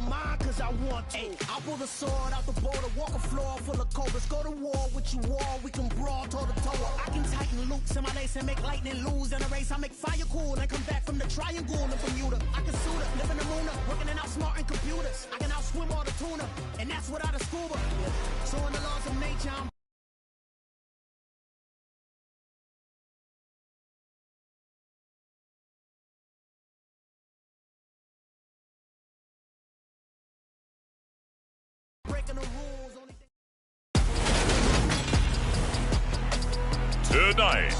mine cause I want to. I pull the sword out the border, walk a floor full of cobras. Go to war with you all, we can brawl toe to toe. I can tighten loops in my lace and make lightning lose in a race. I make fire cool and come back from the triangle in Bermuda. I can suit her, live in the moon, working and outsmarting computers. I can outswim all the tuna, and that's without a scuba. So in the laws of nature, I'm breaking the rules. Tonight,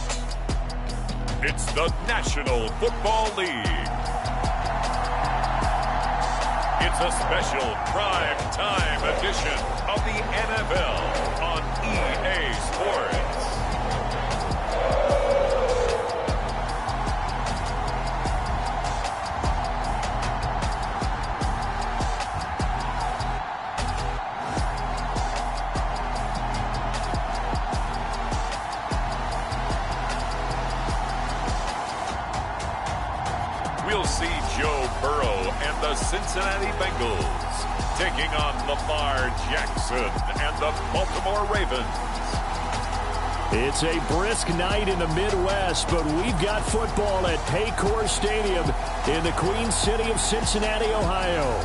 it's the National Football League. It's a special prime time edition of the NFL on EA Sports. We'll see Joe Burrow and the Cincinnati Bengals taking on Lamar Jackson and the Baltimore Ravens. It's a brisk night in the Midwest, but we've got football at Paycor Stadium in the Queen City of Cincinnati, Ohio.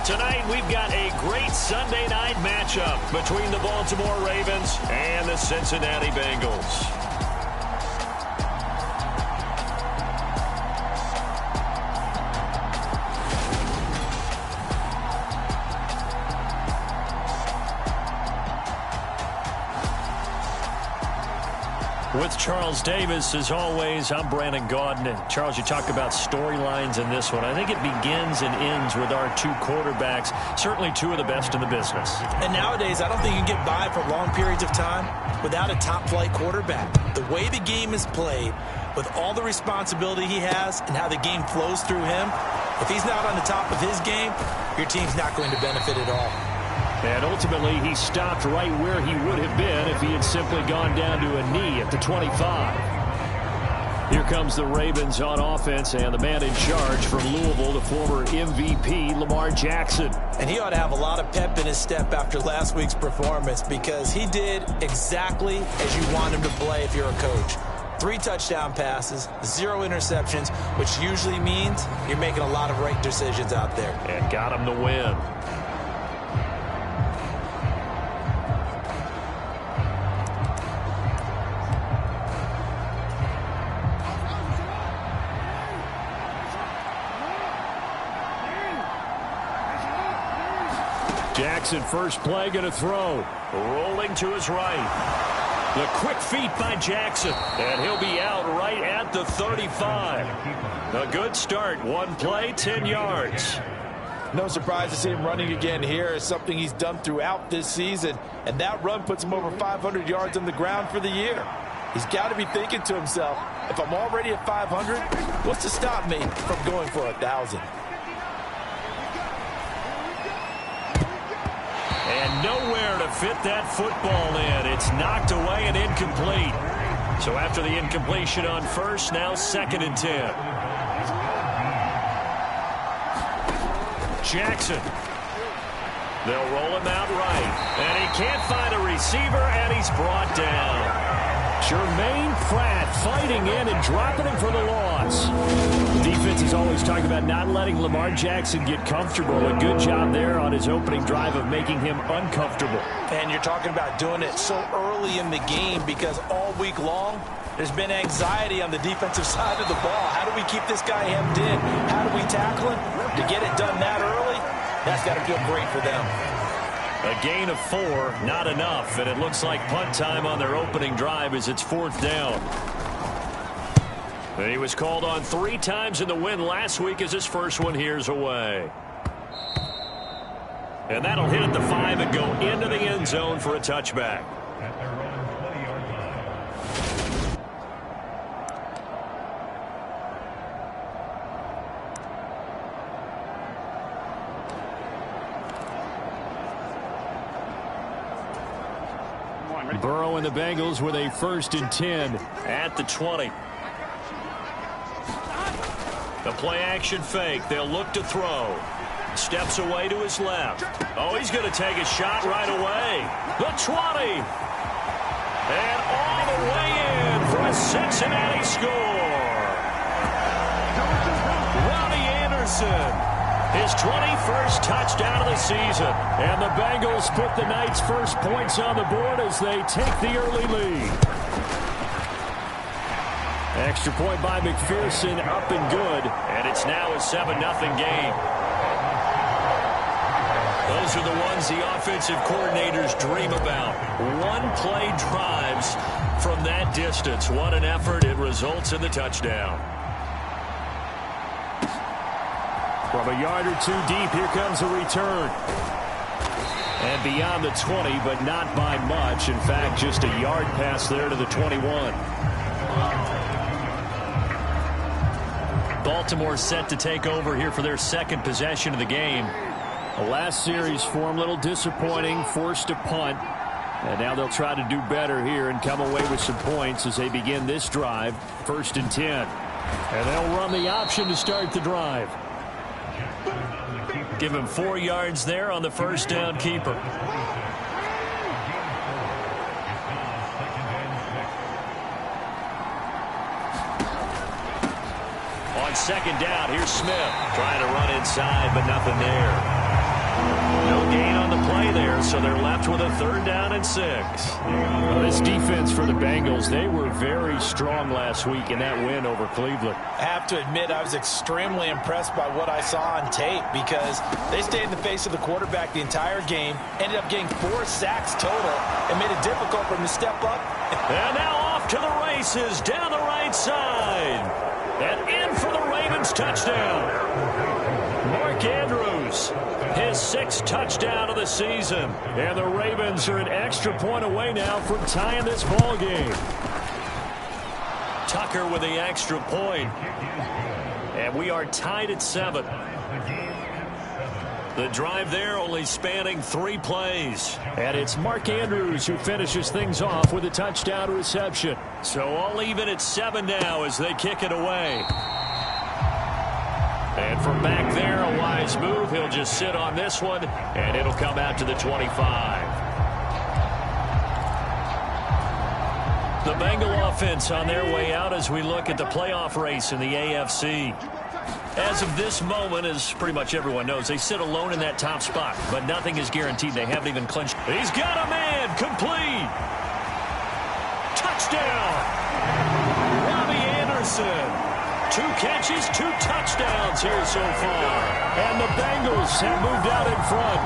Tonight, we've got a great Sunday night matchup between the Baltimore Ravens and the Cincinnati Bengals. With Charles Davis, as always, I'm Brandon Gaudin. And Charles, you talk about storylines in this one. I think it begins and ends with our two quarterbacks, certainly two of the best in the business. And nowadays, I don't think you can get by for long periods of time without a top-flight quarterback. The way the game is played, with all the responsibility he has and how the game flows through him, if he's not on the top of his game, your team's not going to benefit at all. And ultimately, he stopped right where he would have been if he had simply gone down to a knee at the 25. Here comes the Ravens on offense, and the man in charge from Louisville, the former MVP, Lamar Jackson. And he ought to have a lot of pep in his step after last week's performance because he did exactly as you want him to play if you're a coach. 3 touchdown passes, 0 interceptions, which usually means you're making a lot of right decisions out there. And got him the win. Jackson, first play, going to throw. Rolling to his right. The quick feet by Jackson. And he'll be out right at the 35. A good start. One play, 10 yards. No surprise to see him running again here. It's something he's done throughout this season. And that run puts him over 500 yards on the ground for the year. He's got to be thinking to himself, if I'm already at 500, what's to stop me from going for 1,000? And nowhere to fit that football in. It's knocked away and incomplete. So after the incompletion on first, now 2nd and 10. Jackson. They'll roll him out right. And he can't find a receiver, and he's brought down. Jermaine Pratt fighting in and dropping him for the loss. The defense is always talking about not letting Lamar Jackson get comfortable. A good job there on his opening drive of making him uncomfortable. And you're talking about doing it so early in the game because all week long, there's been anxiety on the defensive side of the ball. How do we keep this guy hemmed in? How do we tackle him? To get it done that early, that's got to feel great for them. A gain of 4, not enough, and it looks like punt time on their opening drive as it's 4th down. And he was called on 3 times in the win last week as his first one here's away. And that'll hit at the 5 and go into the end zone for a touchback. Burrow and the Bengals with a 1st and 10 at the 20. The play action fake. They'll look to throw. Steps away to his left. Oh, he's going to take a shot right away. The 20. And all the way in for a Cincinnati score. Robbie Anderson, his 21st touchdown of the season. And the Bengals put the night's first points on the board as they take the early lead. Extra point by McPherson, up and good. And it's now a 7-0 game. Those are the ones the offensive coordinators dream about. One-play drives from that distance. What an effort. It results in the touchdown. From a yard or two deep, here comes a return. And beyond the 20, but not by much. In fact, just a yard pass there to the 21. Baltimore set to take over here for their second possession of the game. The last series for them, a little disappointing, forced a punt. And now they'll try to do better here and come away with some points as they begin this drive, 1st and 10. And they'll run the option to start the drive. Give him 4 yards there on the first down keeper. On second down, here's Smith trying to run inside, but nothing there. No gain on the play there, so they're left with a 3rd down and 6. This defense for the Bengals, they were very strong last week in that win over Cleveland. I have to admit, I was extremely impressed by what I saw on tape because they stayed in the face of the quarterback the entire game, ended up getting 4 sacks total, and made it difficult for him to step up. And now off to the races down the right side. And in for the Ravens touchdown. Mark Andrews, his 6th touchdown of the season. And the Ravens are an extra point away now from tying this ball game. Tucker with the extra point. And we are tied at 7. The drive there only spanning 3 plays. And it's Mark Andrews who finishes things off with a touchdown reception. So all even at 7 now as they kick it away. And from back there, a wise move. He'll just sit on this one, and it'll come out to the 25. The Bengal offense on their way out as we look at the playoff race in the AFC. As of this moment, as pretty much everyone knows, they sit alone in that top spot, but nothing is guaranteed. They haven't even clinched. He's got a man, complete. Touchdown. Robbie Anderson. 2 catches, 2 touchdowns here so far. And the Bengals have moved out in front.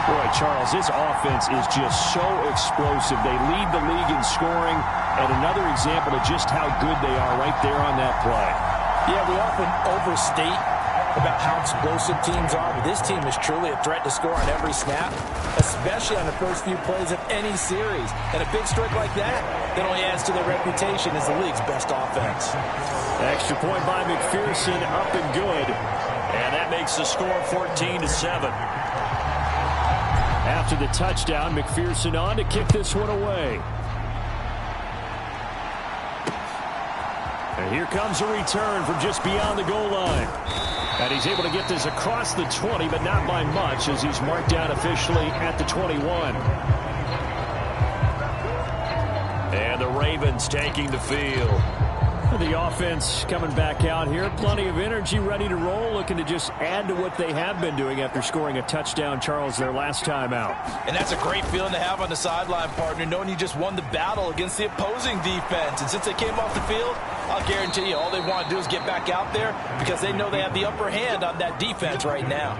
Boy, Charles, this offense is just so explosive. They lead the league in scoring, and another example of just how good they are right there on that play. Yeah, we often overstate about how explosive teams are, but this team is truly a threat to score on every snap, especially on the first few plays of any series. And a big strike like that only adds to their reputation as the league's best offense. Extra point by McPherson, up and good. And that makes the score 14-7. After the touchdown, McPherson on to kick this one away. And here comes a return from just beyond the goal line. And he's able to get this across the 20, but not by much as he's marked down officially at the 21. And the Ravens taking the field. The offense coming back out here. Plenty of energy, ready to roll, looking to just add to what they have been doing after scoring a touchdown, Charles, their last time out. And that's a great feeling to have on the sideline, partner, knowing you just won the battle against the opposing defense. And since they came off the field, I'll guarantee you all they want to do is get back out there because they know they have the upper hand on that defense right now.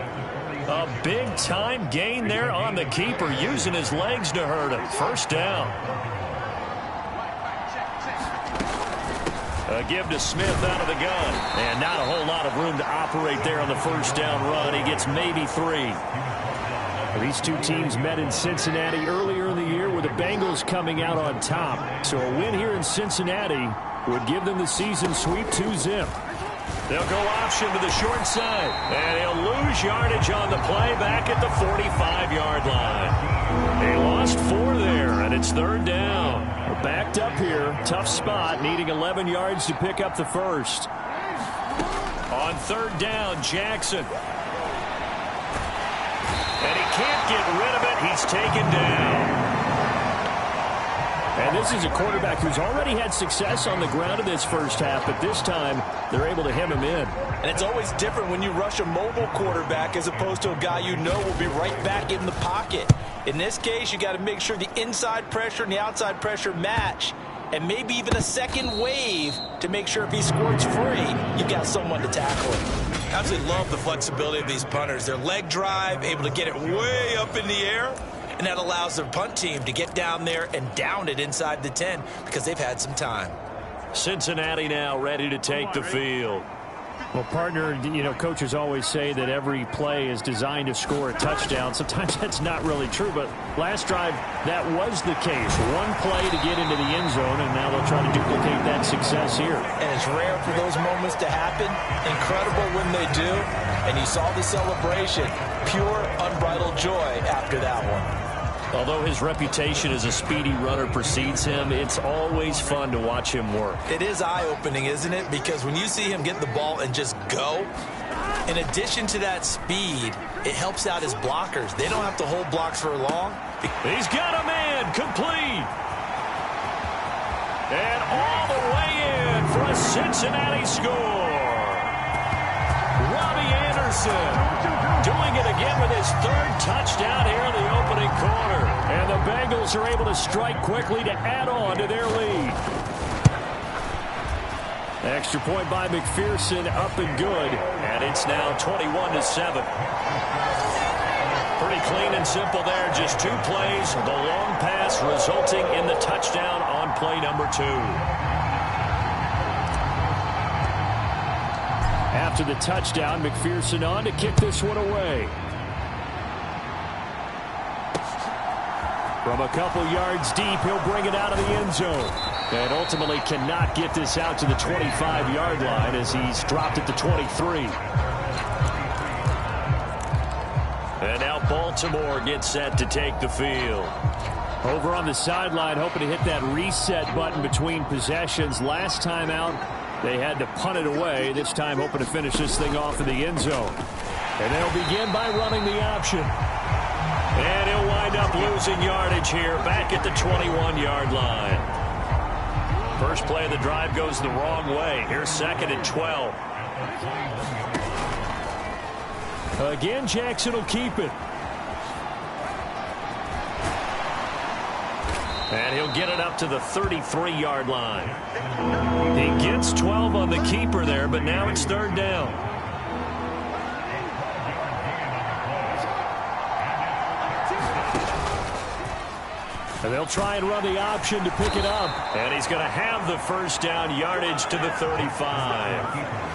A big-time gain there on the keeper, using his legs to hurt him. First down. A give to Smith out of the gun. And not a whole lot of room to operate there on the first down run. He gets maybe 3. These two teams met in Cincinnati earlier in the year with the Bengals coming out on top. So a win here in Cincinnati would give them the season sweep 2-zip. They'll go option to the short side. And he'll lose yardage on the play back at the 45-yard line. They lost 4 there, and it's 3rd down. We're backed up here. Tough spot, needing 11 yards to pick up the first. On third down, Jackson. And he can't get rid of it. He's taken down. And this is a quarterback who's already had success on the ground in this first half, but this time they're able to hem him in. And it's always different when you rush a mobile quarterback as opposed to a guy you know will be right back in the pocket. In this case, you got to make sure the inside pressure and the outside pressure match, and maybe even a second wave to make sure if he squirts free, you got someone to tackle him. I absolutely love the flexibility of these punters. Their leg drive, able to get it way up in the air, and that allows their punt team to get down there and down it inside the 10 because they've had some time. Cincinnati now ready to take the field. Well, partner, you know, coaches always say that every play is designed to score a touchdown. Sometimes that's not really true, but last drive, that was the case. One play to get into the end zone, and now they'll try to duplicate that success here. And it's rare for those moments to happen. Incredible when they do. And you saw the celebration. Pure, unbridled joy after that one. Although his reputation as a speedy runner precedes him, it's always fun to watch him work. It is eye-opening, isn't it? Because when you see him get the ball and just go, in addition to that speed, it helps out his blockers. They don't have to hold blocks for long. He's got a man complete. And all the way in for a Cincinnati score. Robbie Anderson doing it again with his third touchdown here in the opening quarter. And the Bengals are able to strike quickly to add on to their lead. Extra point by McPherson, up and good. And it's now 21-7. Pretty clean and simple there. Just two plays. The long pass resulting in the touchdown on play number 2. After the touchdown, McPherson on to kick this one away. From a couple yards deep, he'll bring it out of the end zone. And ultimately cannot get this out to the 25-yard line as he's dropped it to 23. And now Baltimore gets set to take the field. Over on the sideline, hoping to hit that reset button between possessions. Last time out, they had to punt it away. This time hoping to finish this thing off in the end zone. And they'll begin by running the option. And he'll wind up losing yardage here back at the 21-yard line. First play of the drive goes the wrong way. Here's 2nd and 12. Again, Jackson will keep it. And he'll get it up to the 33-yard line. He gets 12 on the keeper there, but now it's 3rd down. And they'll try and run the option to pick it up. And he's going to have the first down, yardage to the 35.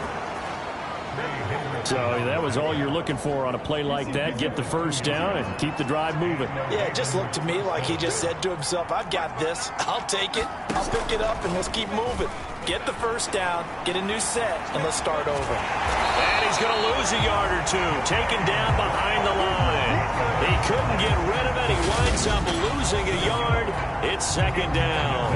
So that was all you're looking for on a play like that. Get the first down and keep the drive moving. Yeah, it just looked to me like he just said to himself, I've got this. I'll take it. I'll pick it up, and let's keep moving. Get the first down, get a new set, and let's start over. And he's going to lose a yard or two. Taken down behind the line. He couldn't get rid of it. He winds up losing a yard. It's 2nd down.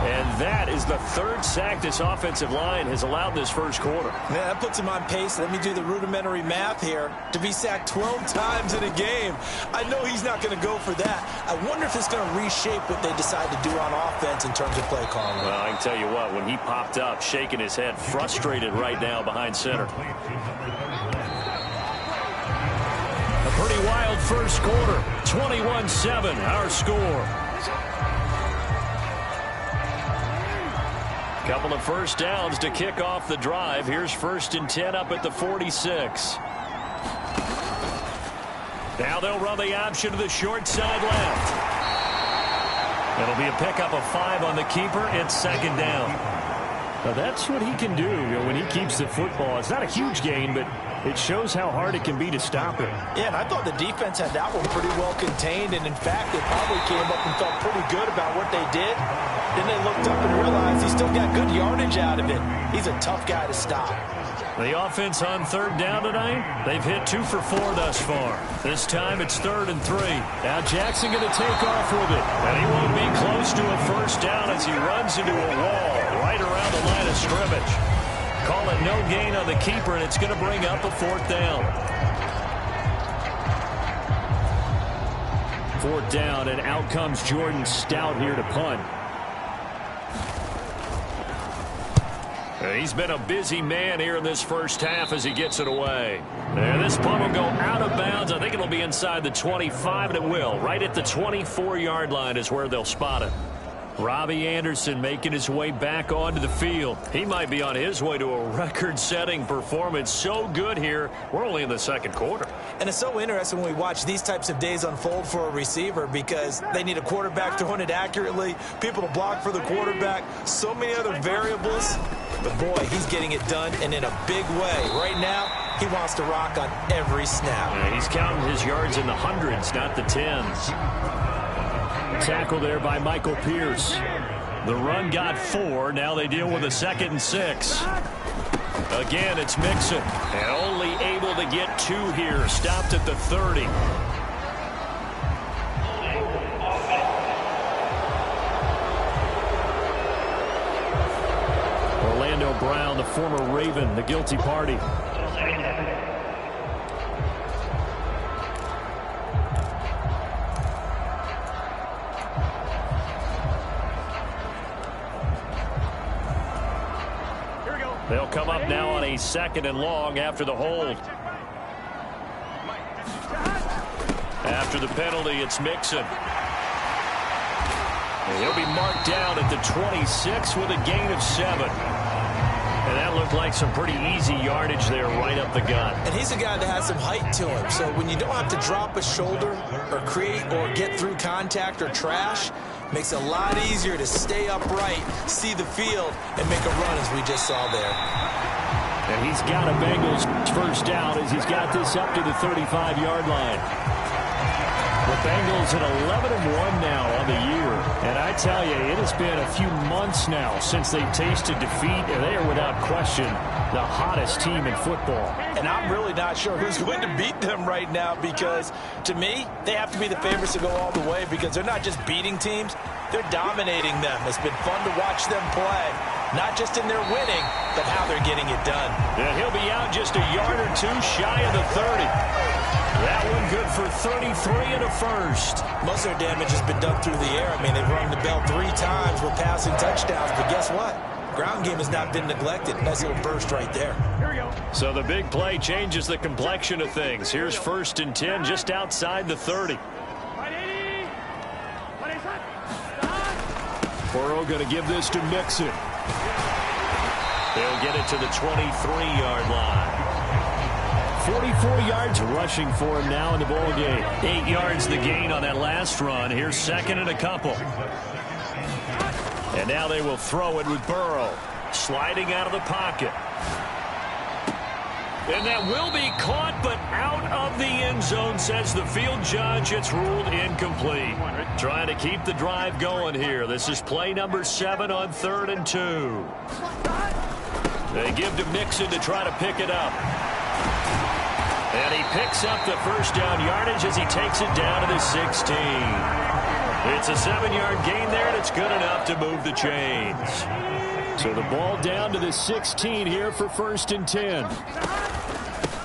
And that is the 3rd sack this offensive line has allowed this first quarter. Yeah, that puts him on pace. Let me do the rudimentary math here. To be sacked 12 times in a game, I know he's not going to go for that. I wonder if it's going to reshape what they decide to do on offense in terms of play calling. Well, I can tell you what, when he popped up, shaking his head, frustrated right now behind center. A pretty wild first quarter. 21-7, our score. Couple of first downs to kick off the drive. Here's 1st and 10 up at the 46. Now they'll run the option to the short side left. It'll be a pickup of 5 on the keeper. It's 2nd down. Now that's what he can do, when he keeps the football. It's not a huge gain, but it shows how hard it can be to stop him. Yeah, and I thought the defense had that one pretty well contained, and in fact, they probably came up and felt pretty good about what they did. Then they looked up and realized he still got good yardage out of it. He's a tough guy to stop. The offense on 3rd down tonight, they've hit 2 for 4 thus far. This time it's 3rd and 3. Now Jackson going to take off with it. And he won't be close to a first down as he runs into a wall right around the line of scrimmage. Call it no gain on the keeper, and it's going to bring up a 4th down. 4th down, and out comes Jordan Stout here to punt. He's been a busy man here in this first half as he gets it away. And this punt will go out of bounds. I think it'll be inside the 25, and it will. Right at the 24-yard line is where they'll spot it. Robbie Anderson making his way back onto the field. He might be on his way to a record-setting performance. So good here. We're only in the second quarter. And it's so interesting when we watch these types of days unfold for a receiver because they need a quarterback throwing it accurately, people to block for the quarterback, so many other variables. But, boy, he's getting it done and in a big way. Right now, he wants to rock on every snap. Yeah, he's counting his yards in the hundreds, not the tens. Tackle there by Michael Pierce. The run got 4. Now they deal with a 2nd and 6. Again, it's Mixon. And only able to get 2 here. Stopped at the 30. Orlando Brown, the former Raven, the guilty party. They'll come up now on a 2nd and long after the hold. After the penalty, it's Mixon. And he'll be marked down at the 26 with a gain of 7. And that looked like some pretty easy yardage there right up the gut. And he's a guy that has some height to him. So when you don't have to drop a shoulder or create or get through contact or trash, makes it a lot easier to stay upright, see the field, and make a run as we just saw there. And he's got a Bengals first down as he's got this up to the 35-yard line. The Bengals at 11-1 now on the year. And I tell you, it has been a few months now since they've tasted defeat, and they are without question the hottest team in football. And I'm really not sure who's going to beat them right now because, to me, they have to be the favorites to go all the way because they're not just beating teams, they're dominating them. It's been fun to watch them play, not just in their winning, but how they're getting it done. And he'll be out just a yard or 2 shy of the 30. That one good for 33 and a first. Most of their damage has been done through the air. I mean, they've rung the bell 3 times with passing touchdowns, but guess what? Ground game has not been neglected. Nice little burst right there. So the big play changes the complexion of things. Here's 1st and 10 just outside the 30. Burrow going to give this to Mixon. They'll get it to the 23-yard line. 44 yards rushing for him now in the ball game. 8 yards the gain on that last run. Here's 2nd and a couple. And now they will throw it with Burrow. Sliding out of the pocket. And that will be caught, but out of the end zone, says the field judge. It's ruled incomplete. Trying to keep the drive going here. This is play number 7 on 3rd and 2. They give to Mixon to try to pick it up. And he picks up the first down yardage as he takes it down to the 16. It's a 7-yard gain there, and it's good enough to move the chains. So the ball down to the 16 here for 1st and 10.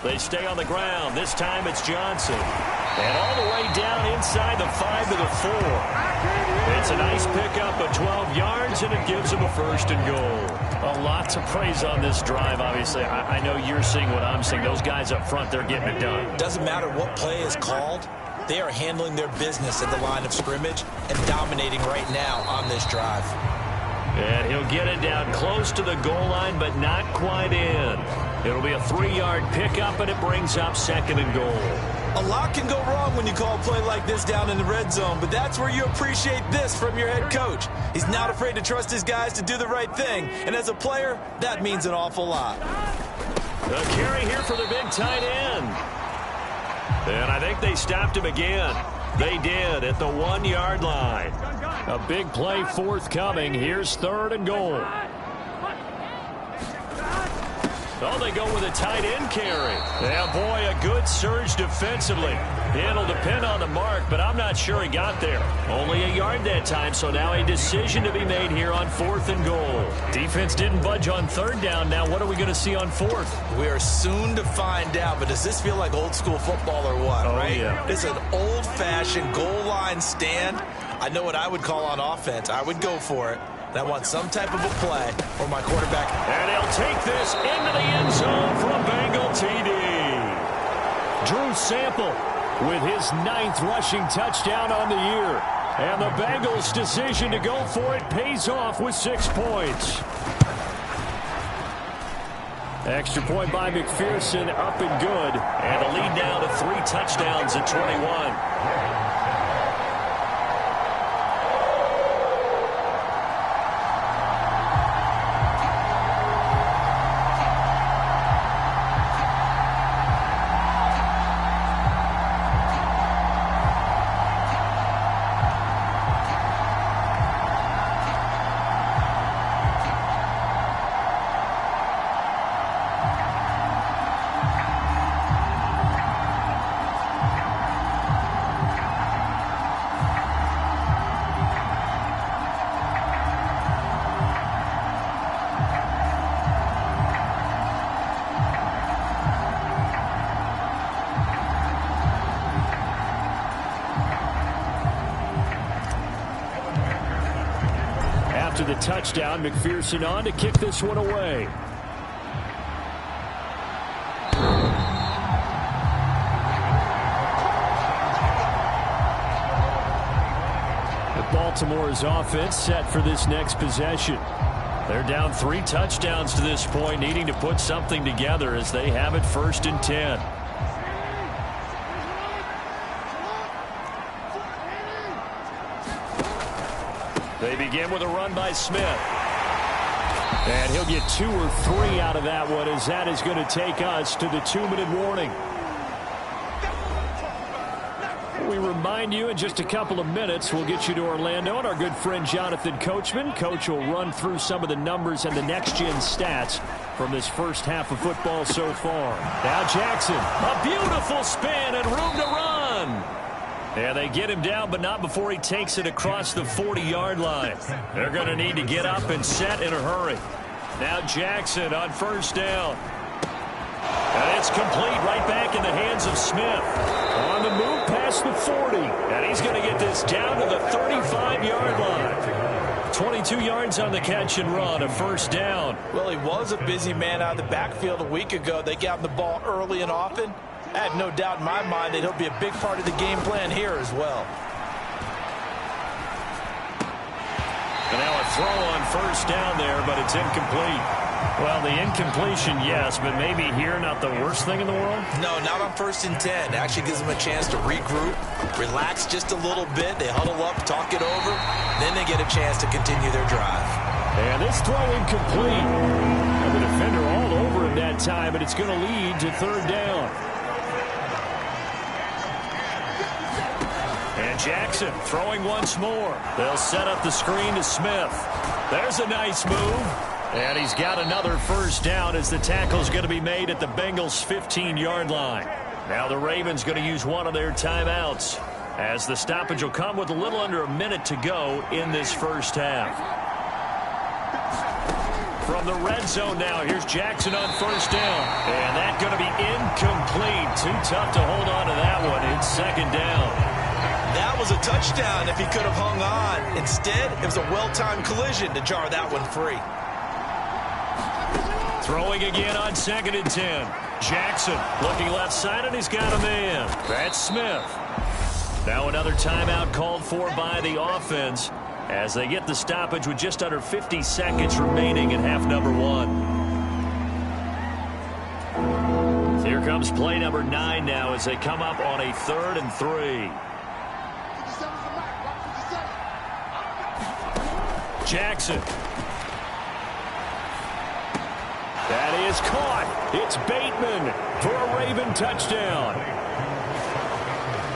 They stay on the ground. This time it's Johnson. And all the way down inside the 5 to the 4. It's a nice pickup of 12 yards, and it gives him a 1st and goal. A lot to praise on this drive, obviously. I know you're seeing what I'm seeing. Those guys up front, they're getting it done. Doesn't matter what play is called. They are handling their business at the line of scrimmage and dominating right now on this drive. And he'll get it down close to the goal line, but not quite in. It'll be a 3-yard pickup, and it brings up 2nd and goal. A lot can go wrong when you call a play like this down in the red zone, but that's where you appreciate this from your head coach. He's not afraid to trust his guys to do the right thing, and as a player, that means an awful lot. A carry here for the big tight end. And I think they stopped him again. They did at the 1-yard line. A big play forthcoming. Here's 3rd and goal. Oh, they go with a tight end carry. Yeah, boy, a good surge defensively. It'll depend on the mark, but I'm not sure he got there. Only a yard that time, so now a decision to be made here on 4th and goal. Defense didn't budge on 3rd down. Now what are we going to see on 4th? We are soon to find out, but does this feel like old school football or what, right? Yeah. This is an old-fashioned goal line stand. I know what I would call on offense. I would go for it. I want some type of a play for my quarterback. And he'll take this into the end zone for a Bengal TD. Drew Sample with his 9th rushing touchdown on the year. And the Bengals' decision to go for it pays off with 6 points. Extra point by McPherson, up and good. And the lead now to 3 touchdowns at 21. The touchdown, McPherson on to kick this one away. Baltimore's offense set for this next possession. They're down 3 touchdowns to this point, needing to put something together as they have it 1st and 10. They begin with a run by Smith. And he'll get 2 or 3 out of that one, as that is going to take us to the 2-minute warning. We remind you in just a couple of minutes, we'll get you to Orlando and our good friend Jonathan Coachman. Coach will run through some of the numbers and the next-gen stats from this first half of football so far. Now Jackson, a beautiful spin and room to run. Yeah, they get him down, but not before he takes it across the 40-yard line. They're going to need to get up and set in a hurry. Now Jackson on 1st down. And it's complete right back in the hands of Smith. On the move past the 40. And he's going to get this down to the 35-yard line. 22 yards on the catch and run, a 1st down. Well, he was a busy man out of the backfield a week ago. They got him the ball early and often. I have no doubt in my mind that he'll be a big part of the game plan here as well. And now a throw on 1st down there, but it's incomplete. Well, the incompletion, yes, but maybe here not the worst thing in the world? No, not on 1st and 10. It actually gives them a chance to regroup, relax just a little bit. They huddle up, talk it over, then they get a chance to continue their drive. And this throw incomplete. And the defender all over him that time, but it's going to lead to 3rd down. And Jackson throwing once more. They'll set up the screen to Smith. There's a nice move. And he's got another 1st down as the tackle's going to be made at the Bengals' 15-yard line. Now the Ravens going to use one of their timeouts as the stoppage will come with a little under a minute to go in this 1st half. From the red zone now, here's Jackson on 1st down. And that's going to be incomplete. Too tough to hold on to that one. It's 2nd down. That was a touchdown if he could have hung on. Instead, it was a well-timed collision to jar that one free. Throwing again on 2nd and 10. Jackson looking left side, and he's got a man. That's Smith. Now another timeout called for by the offense as they get the stoppage with just under 50 seconds remaining in half number 1. Here comes play number 9 now as they come up on a 3rd and 3. Jackson. That is caught. It's Bateman for a Raven touchdown.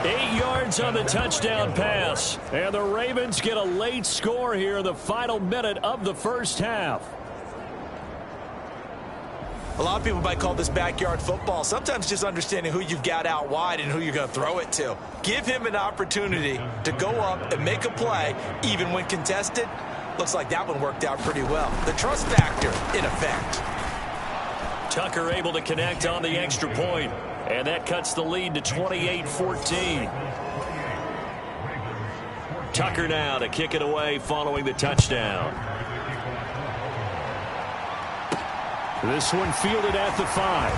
8 yards on the touchdown pass. And the Ravens get a late score here in the final minute of the 1st half. A lot of people might call this backyard football. Sometimes just understanding who you've got out wide and who you're going to throw it to. Give him an opportunity to go up and make a play, even when contested. Looks like that one worked out pretty well. The trust factor in effect. Tucker able to connect on the extra point, and that cuts the lead to 28-14. Tucker now to kick it away following the touchdown. This one fielded at the 5.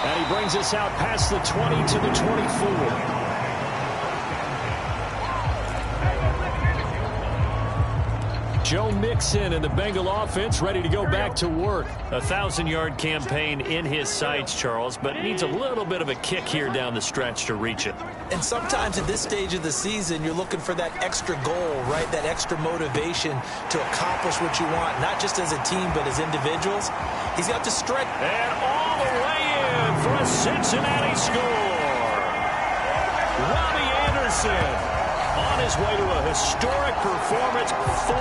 And he brings us out past the 20 to the 24. Joe Mixon and the Bengal offense ready to go back to work. A 1,000-yard campaign in his sights, Charles, but needs a little bit of a kick here down the stretch to reach it. And sometimes at this stage of the season, you're looking for that extra goal, right? That extra motivation to accomplish what you want, not just as a team, but as individuals. He's got to stretch. And all the way in for a Cincinnati score. Robbie Anderson on his way to a historic performance, 4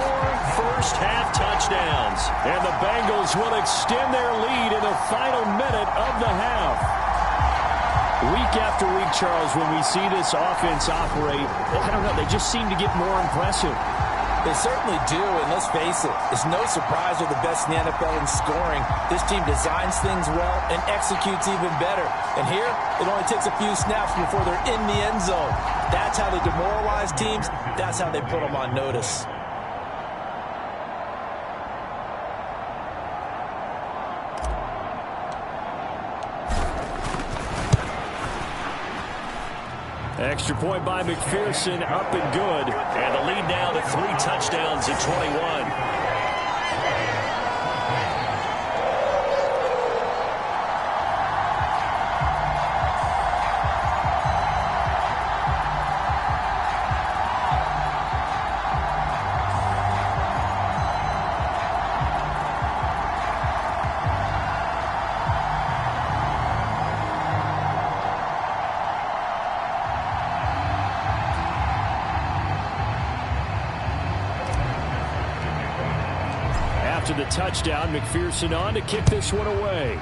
first-half touchdowns. And the Bengals will extend their lead in the final minute of the half. Week after week, Charles, when we see this offense operate, I don't know, they just seem to get more impressive. They certainly do, and let's face it, it's no surprise they're the best in the NFL in scoring. This team designs things well and executes even better. And here, it only takes a few snaps before they're in the end zone. That's how they demoralize teams. That's how they put them on notice. Extra point by McPherson, up and good. And the lead now to 3 touchdowns at 21. After the touchdown, McPherson on to kick this one away.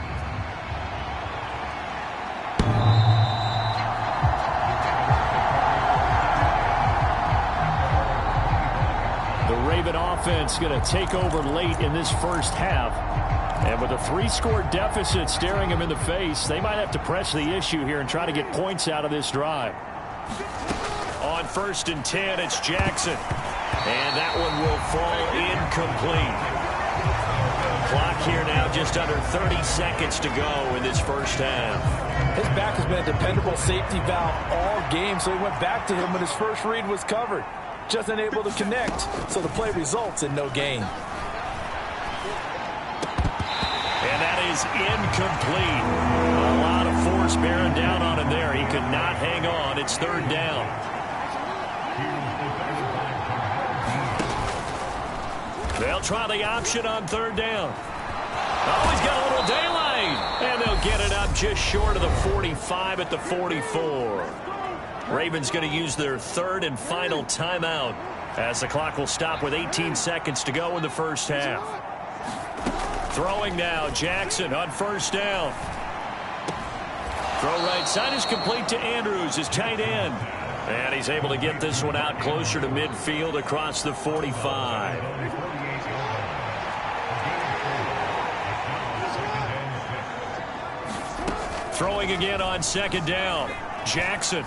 The Raven offense going to take over late in this first half. And with a 3-score deficit staring them in the face, they might have to press the issue here and try to get points out of this drive. On 1st and 10, it's Jackson. And that one will fall incomplete. Clock here now just under 30 seconds to go in this first half. His back has been a dependable safety valve all game, so he went back to him when his first read was covered. Just unable to connect, so the play results in no gain. And that is incomplete. A lot of force bearing down on him there. He could not hang on. It's 3rd down. They'll try the option on 3rd down. Oh, he's got a little daylight. And they'll get it up just short of the 45 at the 44. Ravens going to use their 3rd and final timeout as the clock will stop with 18 seconds to go in the first half. Throwing now, Jackson on 1st down. Throw right side is complete to Andrews, his tight end. And he's able to get this one out closer to midfield across the 45. Throwing again on 2nd down. Jackson.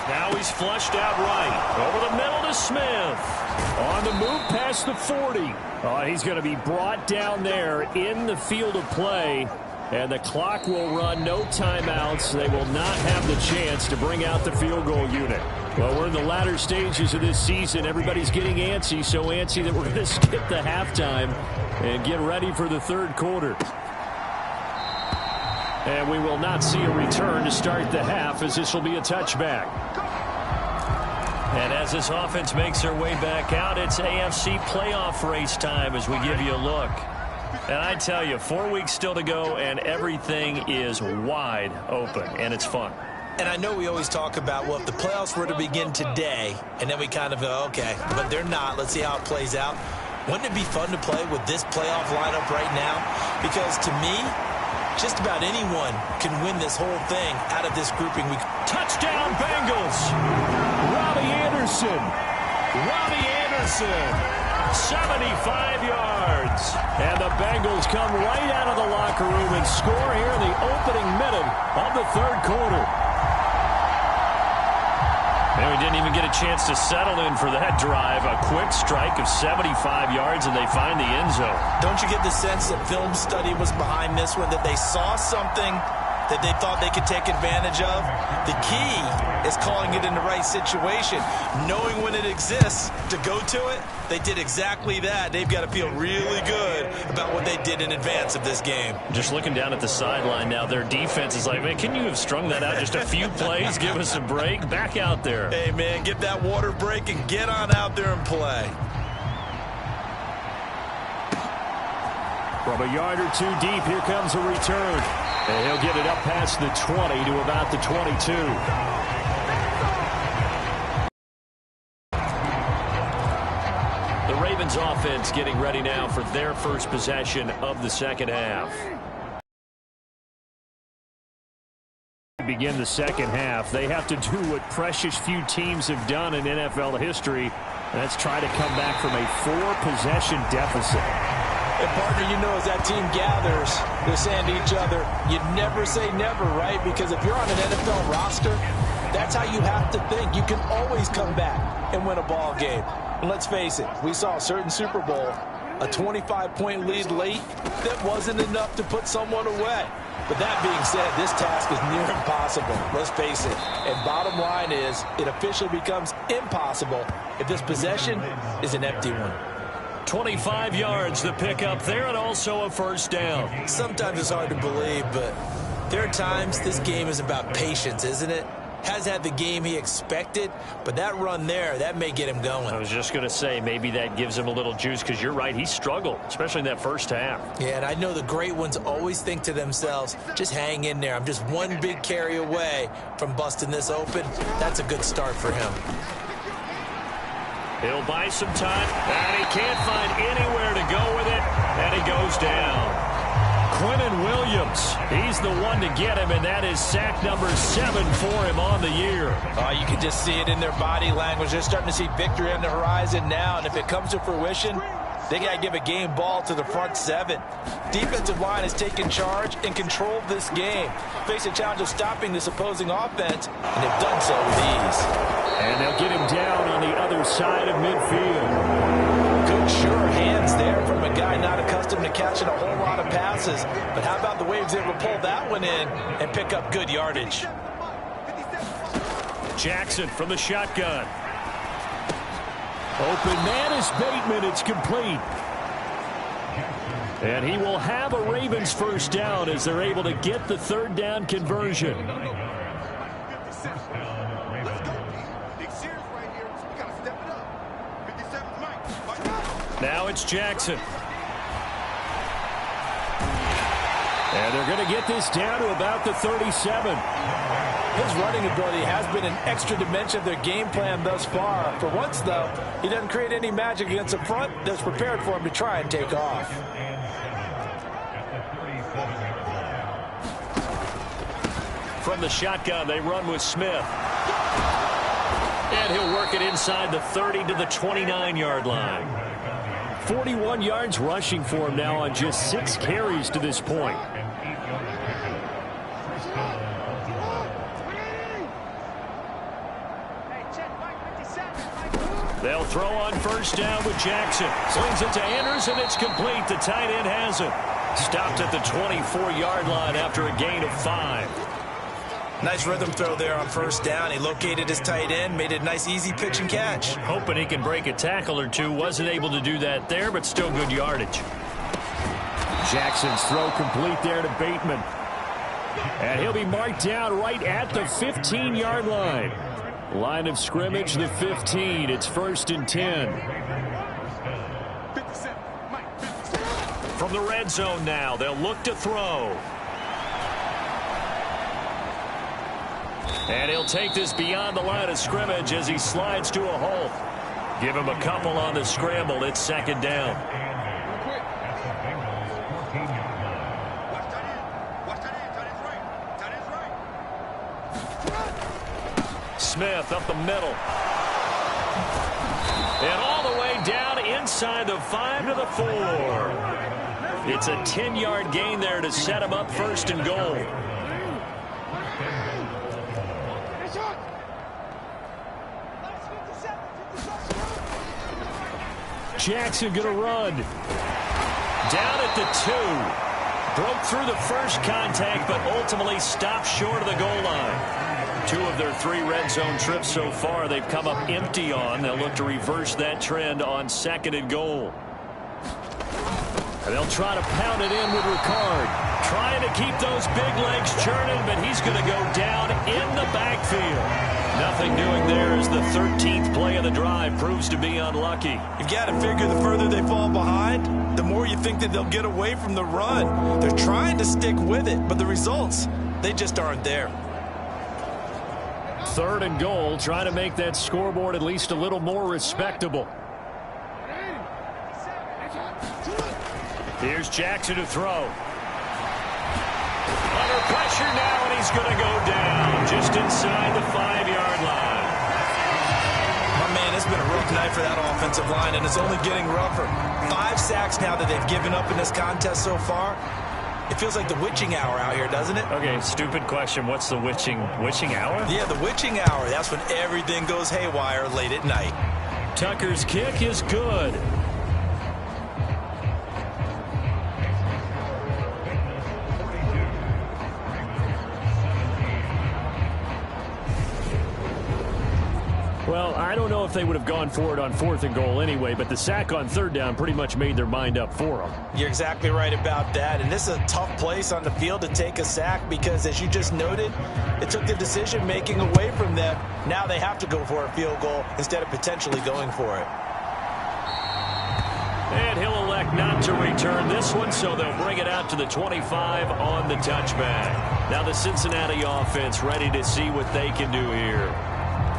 Now he's flushed out right. Over the middle to Smith. On the move past the 40. Oh, he's going to be brought down there in the field of play. And the clock will run, no timeouts. They will not have the chance to bring out the field goal unit. Well, we're in the latter stages of this season. Everybody's getting antsy, so antsy that we're going to skip the halftime and get ready for the 3rd quarter. And we will not see a return to start the half, as this will be a touchback. And as this offense makes their way back out, it's AFC playoff race time as we give you a look. And I tell you, 4 weeks still to go, and everything is wide open, and it's fun. And I know we always talk about, well, if the playoffs were to begin today, and then we kind of go, okay, but they're not. Let's see how it plays out. Wouldn't it be fun to play with this playoff lineup right now? Because to me, just about anyone can win this whole thing out of this grouping. Touchdown, Bengals! Robbie Anderson. 75 yards. And the Bengals come right out of the locker room and score here in the opening minute of the third quarter. And we didn't even get a chance to settle in for that drive. A quick strike of 75 yards, and they find the end zone. Don't you get the sense that film study was behind this one, that they saw something that they thought they could take advantage of? The key is calling it in the right situation, knowing when it exists to go to it. They did exactly that. They've got to feel really good about what they did in advance of this game. Just looking down at the sideline now, their defense is like, man, can you have strung that out just a few plays? Give us a break. Back out there. Hey, man, get that water break and get on out there and play. From a yard or two deep, here comes a return. And he'll get it up past the 20 to about the 22. The Ravens offense getting ready now for their first possession of the second half. Begin the second half. They have to do what precious few teams have done in NFL history, and that's try to come back from a 4-possession deficit. And, partner, you know, as that team gathers, they're saying to each other, you never say never, right? Because if you're on an NFL roster, that's how you have to think. You can always come back and win a ball game. And let's face it, we saw a certain Super Bowl, a 25-point lead late that wasn't enough to put someone away. But that being said, this task is near impossible. Let's face it. And bottom line is, it officially becomes impossible if this possession is an empty one. 25 yards the pickup there, and also a first down. Sometimes it's hard to believe, but there are times this game is about patience, isn't it? Has had the game he expected, but that run there, that may get him going. I was just going to say, maybe that gives him a little juice, because you're right, he struggled, especially in that first half. Yeah, and I know the great ones always think to themselves, just hang in there. I'm just one big carry away from busting this open. That's a good start for him. He'll buy some time, and he can't find anywhere to go with it, and he goes down. Quinnen Williams, he's the one to get him, and that is sack number 7 for him on the year. You can just see it in their body language. They're starting to see victory on the horizon now, and if it comes to fruition, they got to give a game ball to the front 7. Defensive line has taken charge and controlled this game. Face a challenge of stopping this opposing offense, and they've done so with ease. And they'll get him down on the other side of midfield. Good, sure hands there from a guy not accustomed to catching a whole lot of passes. But how about the way he was able to pull that one in and pick up good yardage? Jackson from the shotgun. Open man is Bateman. It's complete. And he will have a Ravens first down as they're able to get the third down conversion. Now it's Jackson. And they're going to get this down to about the 37. His running ability has been an extra dimension of their game plan thus far. For once, though, he doesn't create any magic against the front that's prepared for him to try and take off. From the shotgun, they run with Smith. And he'll work it inside the 30 to the 29-yard line. 41 yards rushing for him now on just 6 carries to this point. They'll throw on first down with Jackson. Slings it to Anders, and it's complete. The tight end has it. Stopped at the 24-yard line after a gain of 5. Nice rhythm throw there on first down. He located his tight end, made it a nice, easy pitch and catch. Hoping he can break a tackle or two. Wasn't able to do that there, but still good yardage. Jackson's throw complete there to Bateman. And he'll be marked down right at the 15-yard line. Line of scrimmage, the 15. It's 1st and 10. From the red zone now, they'll look to throw. And he'll take this beyond the line of scrimmage as he slides to a halt. Give him a couple on the scramble. It's second down. Smith up the middle. And all the way down inside the 5 to the 4. It's a 10-yard gain there to set him up first and goal. Jackson going to run. Down at the 2. Broke through the first contact, but ultimately stopped short of the goal line. 2 of their 3 red zone trips so far they've come up empty on. They'll look to reverse that trend on second and goal. And they'll try to pound it in with Ricard. Trying to keep those big legs churning, but he's going to go down in the backfield. Nothing doing there as the 13th play of the drive proves to be unlucky. You've got to figure the further they fall behind, the more you think that they'll get away from the run. They're trying to stick with it, but the results, they just aren't there. Third and goal, trying to make that scoreboard at least a little more respectable. Here's Jackson to throw. Under pressure now, and he's going to go down just inside the 5-yard line. My man, it's been a rough night for that offensive line, and it's only getting rougher. 5 sacks now that they've given up in this contest so far. It feels like the witching hour out here, doesn't it? Okay, stupid question. What's the witching hour? Yeah, the witching hour. That's when everything goes haywire late at night. Tucker's kick is good. Well, I don't know if they would have gone for it on 4th and goal anyway, but the sack on 3rd down pretty much made their mind up for them. You're exactly right about that, and this is a tough place on the field to take a sack because, as you just noted, it took the decision-making away from them. Now they have to go for a field goal instead of potentially going for it. And he'll elect not to return this one, so they'll bring it out to the 25 on the touchback. Now the Cincinnati offense ready to see what they can do here.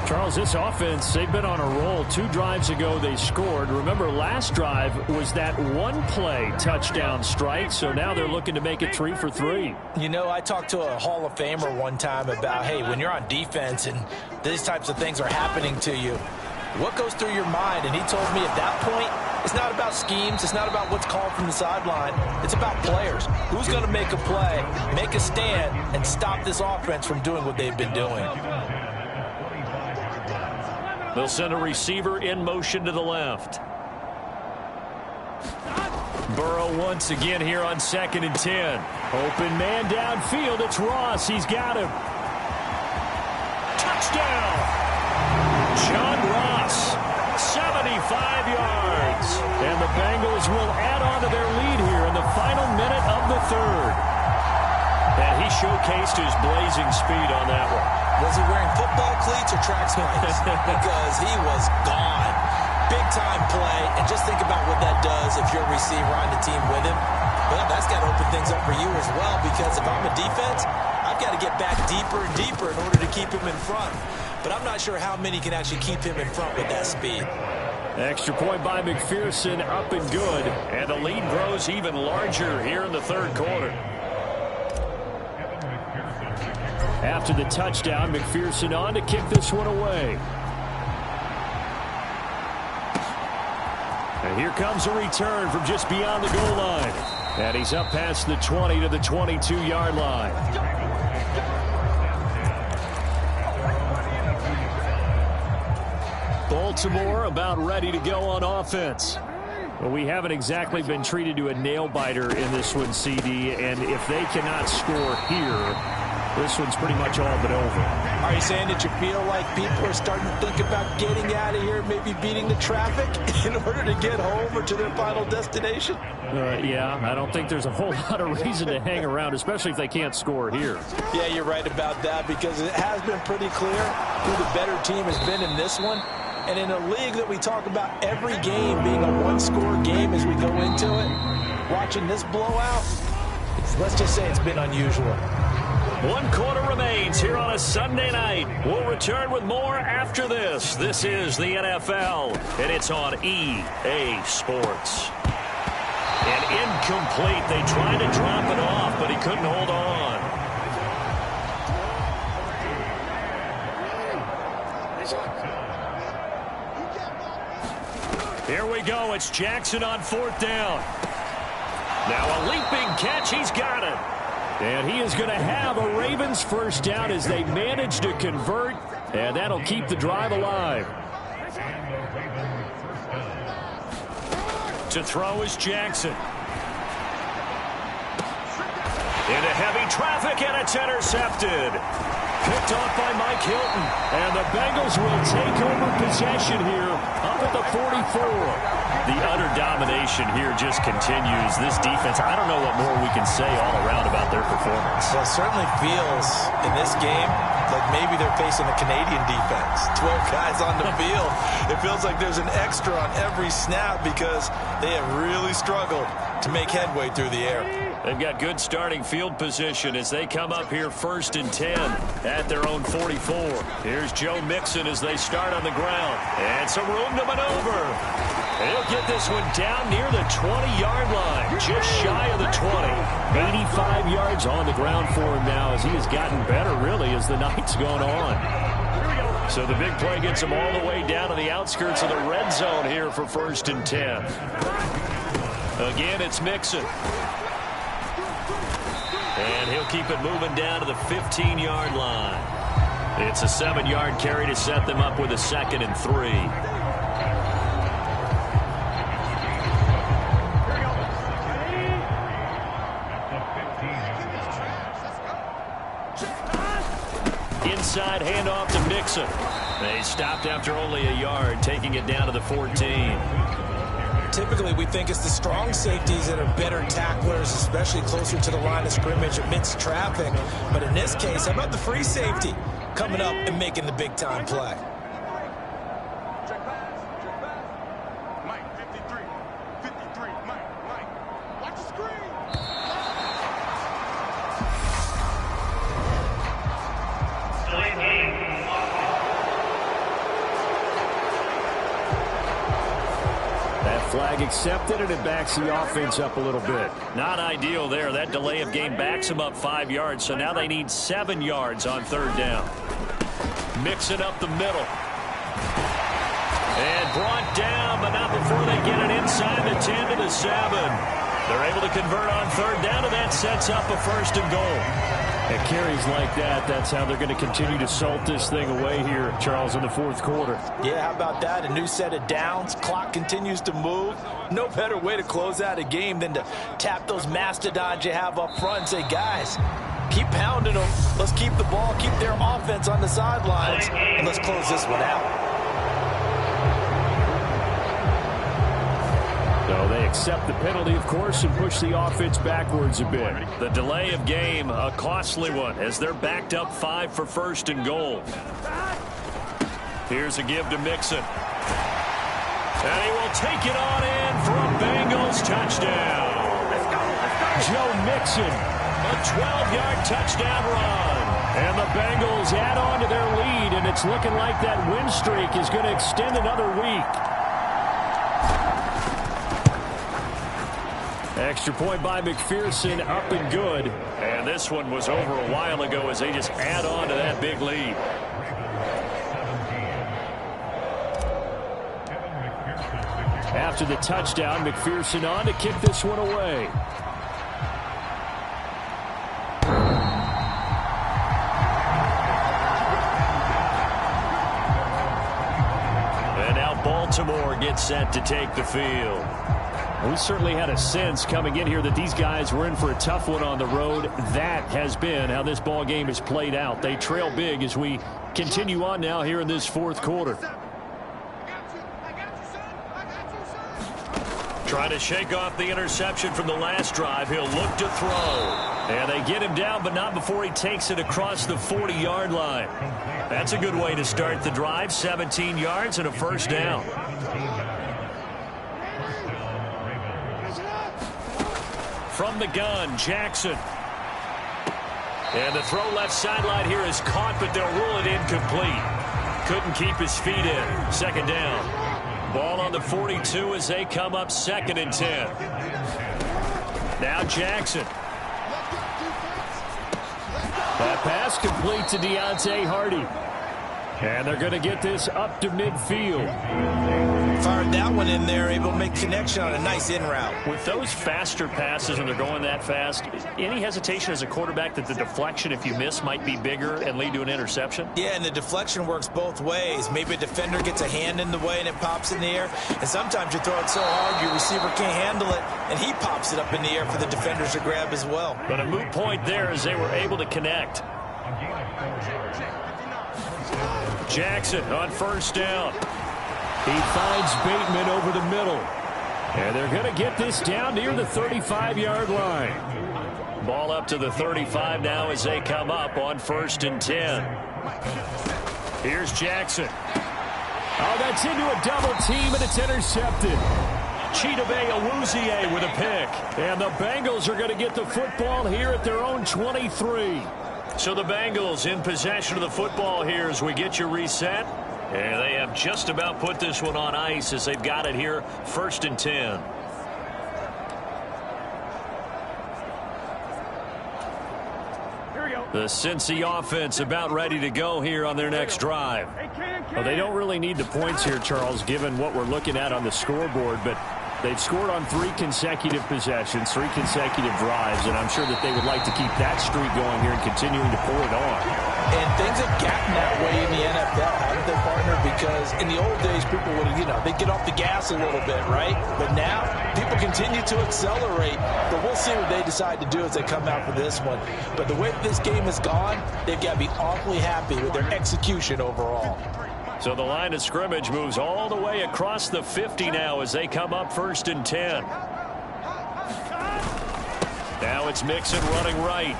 Charles, this offense, they've been on a roll. 2 drives ago, they scored. Remember, last drive was that 1-play touchdown strike, so now they're looking to make it 3 for 3. You know, I talked to a Hall of Famer one time about, hey, when you're on defense and these types of things are happening to you, what goes through your mind? And he told me at that point, it's not about schemes. It's not about what's called from the sideline. It's about players. Who's going to make a play, make a stand, and stop this offense from doing what they've been doing? They'll send a receiver in motion to the left. Burrow once again here on 2nd and 10. Open man downfield. It's Ross. He's got him. Touchdown. John Ross, 75 yards. And the Bengals will add on to their lead here in the final minute of the 3rd. And he showcased his blazing speed on that one. Was he wearing football cleats or track spikes? Because he was gone. Big-time play, and just think about what that does if you're a receiver on the team with him. Well, that's got to open things up for you as well, because if I'm a defense, I've got to get back deeper and deeper in order to keep him in front. But I'm not sure how many can actually keep him in front with that speed. Extra point by McPherson, up and good. And the lead grows even larger here in the 3rd quarter. After the touchdown, McPherson on to kick this one away. And here comes a return from just beyond the goal line. And he's up past the 20 to the 22-yard line. Baltimore about ready to go on offense. Well, we haven't exactly been treated to a nail-biter in this one, CD. And if they cannot score here, this one's pretty much all but over. Are you saying that you feel like people are starting to think about getting out of here, maybe beating the traffic in order to get home or to their final destination? Yeah, I don't think there's a whole lot of reason to hang around, especially if they can't score here. Yeah, you're right about that, because it has been pretty clear who the better team has been in this one. And in a league that we talk about every game being a one-score game as we go into it, watching this blowout, let's just say it's been unusual. 1 quarter remains here on a Sunday night. We'll return with more after this. This is the NFL, and it's on EA Sports. And incomplete. They tried to drop it off, but he couldn't hold on. Here we go. It's Jackson on 4th down. Now a leaping catch. He's got it. And he is going to have a Ravens first down as they manage to convert, and that'll keep the drive alive. To throw is Jackson. Into heavy traffic, and it's intercepted. Picked off by Mike Hilton. And the Bengals will take over possession here up at the 44. The utter domination here just continues. This defense, I don't know what more we can say all around about their performance. Well, it certainly feels in this game like maybe they're facing a Canadian defense. 12 guys on the field. It feels like there's an extra on every snap because they have really struggled to make headway through the air. They've got good starting field position as they come up here 1st and 10 at their own 44. Here's Joe Mixon as they start on the ground. And some room to maneuver. He'll get this one down near the 20-yard line, just shy of the 20. 85 yards on the ground for him now as he has gotten better, really, as the night's gone on. So the big play gets him all the way down to the outskirts of the red zone here for 1st and 10. Again, it's Mixon. And he'll keep it moving down to the 15-yard line. It's a 7-yard carry to set them up with a 2nd and 3. Inside handoff to Mixon. They stopped after only a yard, taking it down to the 14. Typically, we think it's the strong safeties that are better tacklers, especially closer to the line of scrimmage amidst traffic. But in this case, how about the free safety coming up and making the big-time play? Check pass. Mike, 53. 53, Mike. Watch the screen. Flag accepted, and it backs the offense up a little bit. Not ideal there. That delay of game backs them up 5 yards, so now they need 7 yards on 3rd down. Mixing up the middle. And brought down, but not before they get it inside the 10 to the 7. They're able to convert on 3rd down, and that sets up a 1st and goal. At carries like that, that's how they're going to continue to salt this thing away here, Charles, in the 4th quarter. Yeah, how about that? A new set of downs. Clock continues to move. No better way to close out a game than to tap those mastodons you have up front and say, guys, keep pounding them. Let's keep the ball, keep their offense on the sidelines, and let's close this one out. So they accept the penalty, of course, and push the offense backwards a bit. The delay of game, a costly one, as they're backed up 5 for 1st and goal. Here's a give to Mixon. And he will take it on in for a Bengals touchdown. Joe Mixon, a 12-yard touchdown run. And the Bengals add on to their lead, and it's looking like that win streak is going to extend another week. Extra point by McPherson, up and good. And this one was over a while ago as they just add on to that big lead. After the touchdown, McPherson on to kick this one away. And now Baltimore gets set to take the field. We certainly had a sense coming in here that these guys were in for a tough one on the road. That has been how this ball game has played out. They trail big as we continue on now here in this 4th quarter. Trying to shake off the interception from the last drive. He'll look to throw. And they get him down, but not before he takes it across the 40-yard line. That's a good way to start the drive. 17 yards and a 1st down. From the gun, Jackson. And the throw left sideline here is caught, but they'll rule it incomplete. Couldn't keep his feet in. Second down. Ball on the 42 as they come up 2nd and 10. Now Jackson. That pass complete to Deontay Hardy. And they're going to get this up to midfield. Fired that one in there, able to make connection on a nice in route. With those faster passes when they're going that fast, any hesitation as a quarterback that the deflection, if you miss, might be bigger and lead to an interception? Yeah, and the deflection works both ways. Maybe a defender gets a hand in the way and it pops in the air. And sometimes you throw it so hard your receiver can't handle it, and he pops it up in the air for the defenders to grab as well. But a moot point there as they were able to connect. Jackson on 1st down. He finds Bateman over the middle. And they're going to get this down near the 35-yard line. Ball up to the 35 now as they come up on 1st and 10. Here's Jackson. Oh, that's into a double team, and it's intercepted. Chidobe Awuzie with a pick. And the Bengals are going to get the football here at their own 23. So the Bengals in possession of the football here as we get you reset. And they have just about put this one on ice as they've got it here 1st and 10. The Cincy offense about ready to go here on their next drive. Well, they don't really need the points here, Charles, given what we're looking at on the scoreboard, but they've scored on 3 consecutive possessions, 3 consecutive drives, and I'm sure that they would like to keep that streak going here and continuing to pour it on. And things have gotten that way in the NFL, haven't they, partner? Because in the old days, people would, they'd get off the gas a little bit, right? But now, people continue to accelerate. But we'll see what they decide to do as they come out for this one. But the way this game has gone, they've got to be awfully happy with their execution overall. So the line of scrimmage moves all the way across the 50 now as they come up 1st and 10. Now it's Mixon running right.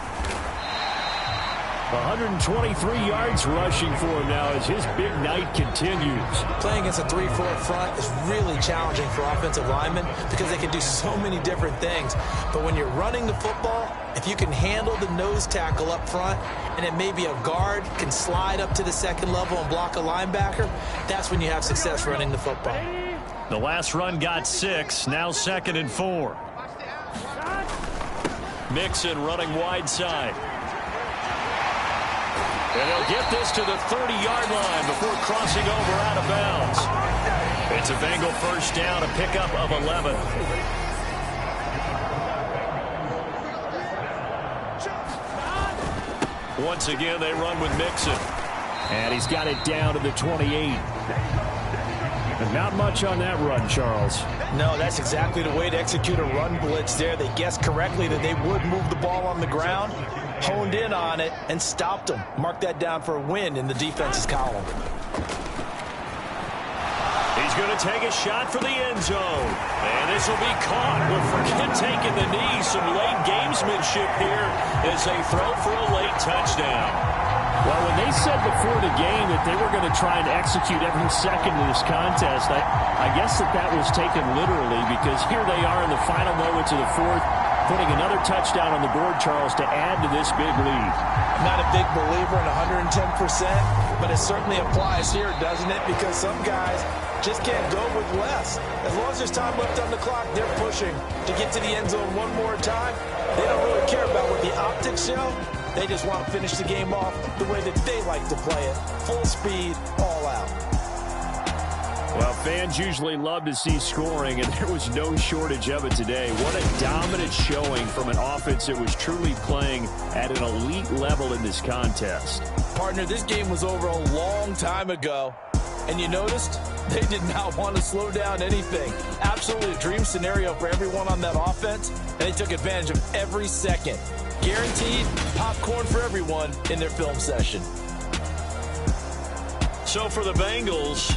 123 yards rushing for him now as his big night continues. Playing against a 3-4 front is really challenging for offensive linemen because they can do so many different things. But when you're running the football, if you can handle the nose tackle up front, and it may be a guard can slide up to the 2nd level and block a linebacker, that's when you have success running the football. The last run got 6, now 2nd and 4. Mixon running wide side. And they'll get this to the 30-yard line before crossing over out of bounds. It's a Bengal 1st down, a pickup of 11. Once again, they run with Mixon. And he's got it down to the 28. And not much on that run, Charles. No, that's exactly the way to execute a run blitz there. They guessed correctly that they would move the ball on the ground, honed in on it, and stopped them. Mark that down for a win in the defense's column. He's going to take a shot for the end zone. And this will be caught. But forget taking the knee. Some late gamesmanship here as they throw for a late touchdown. Well, when they said before the game that they were going to try and execute every second of this contest, I guess that was taken literally, because here they are in the final moments of the 4th, putting another touchdown on the board, Charles, to add to this big lead. I'm not a big believer in 110%, but it certainly applies here, doesn't it? Because some guys just can't go with less. As long as there's time left on the clock, they're pushing to get to the end zone one more time. They don't really care about what the optics show. They just want to finish the game off the way that they like to play it. Full speed, all out. Well, fans usually love to see scoring, and there was no shortage of it today. What a dominant showing from an offense that was truly playing at an elite level in this contest. Partner, this game was over a long time ago, and you noticed they did not want to slow down anything. Absolutely a dream scenario for everyone on that offense, and they took advantage of every second. Guaranteed popcorn for everyone in their film session. So for the Bengals,